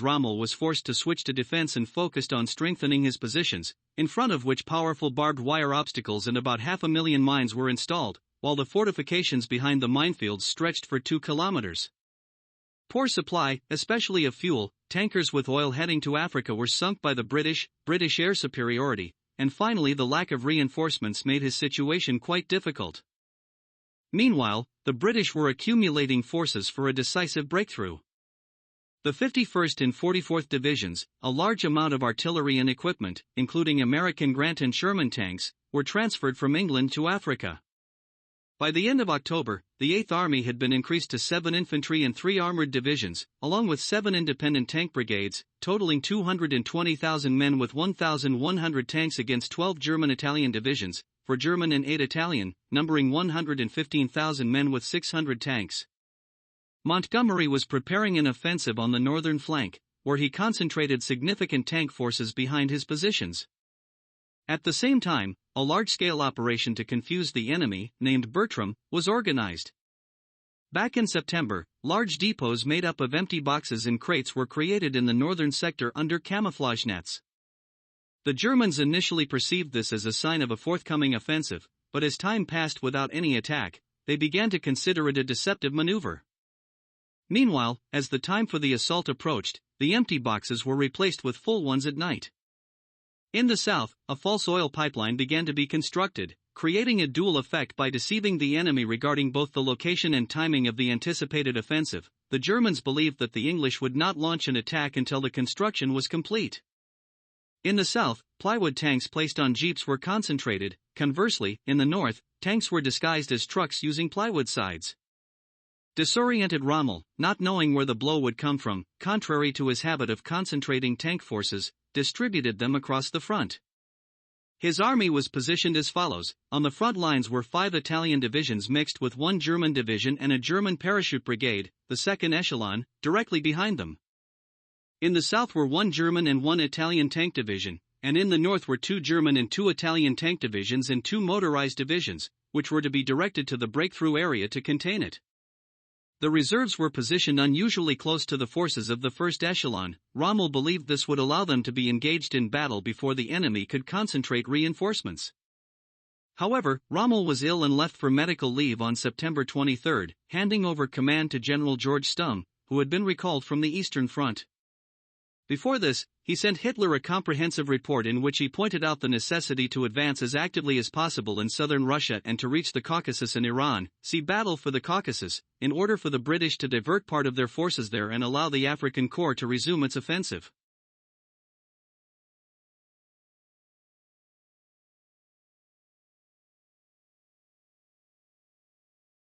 Rommel was forced to switch to defense and focused on strengthening his positions, in front of which powerful barbed wire obstacles and about 500,000 mines were installed, while the fortifications behind the minefields stretched for 2 kilometers. Poor supply, especially of fuel, tankers with oil heading to Africa were sunk by the British air superiority, and finally the lack of reinforcements made his situation quite difficult. Meanwhile, the British were accumulating forces for a decisive breakthrough. The 51st and 44th Divisions, a large amount of artillery and equipment, including American Grant and Sherman tanks, were transferred from England to Africa. By the end of October, the 8th Army had been increased to 7 infantry and 3 armored divisions, along with 7 independent tank brigades, totaling 220,000 men with 1,100 tanks against 12 German-Italian divisions, for German and 8 Italian, numbering 115,000 men with 600 tanks. Montgomery was preparing an offensive on the northern flank, where he concentrated significant tank forces behind his positions. At the same time, a large-scale operation to confuse the enemy, named Bertram, was organized. Back in September, large depots made up of empty boxes and crates were created in the northern sector under camouflage nets. The Germans initially perceived this as a sign of a forthcoming offensive, but as time passed without any attack, they began to consider it a deceptive maneuver. Meanwhile, as the time for the assault approached, the empty boxes were replaced with full ones at night. In the south, a false oil pipeline began to be constructed, creating a dual effect by deceiving the enemy regarding both the location and timing of the anticipated offensive. The Germans believed that the English would not launch an attack until the construction was complete. In the south, plywood tanks placed on jeeps were concentrated. Conversely, in the north, tanks were disguised as trucks using plywood sides. Disoriented Rommel, not knowing where the blow would come from, contrary to his habit of concentrating tank forces, distributed them across the front. His army was positioned as follows. On the front lines were 5 Italian divisions mixed with 1 German division and a German parachute brigade, the second echelon, directly behind them. In the south were 1 German and 1 Italian tank division, and in the north were 2 German and 2 Italian tank divisions and 2 motorized divisions, which were to be directed to the breakthrough area to contain it. The reserves were positioned unusually close to the forces of the first echelon. Rommel believed this would allow them to be engaged in battle before the enemy could concentrate reinforcements. However, Rommel was ill and left for medical leave on September 23, handing over command to General George Stumm, who had been recalled from the Eastern Front. Before this, he sent Hitler a comprehensive report in which he pointed out the necessity to advance as actively as possible in southern Russia and to reach the Caucasus and Iran, see Battle for the Caucasus, in order for the British to divert part of their forces there and allow the African Corps to resume its offensive.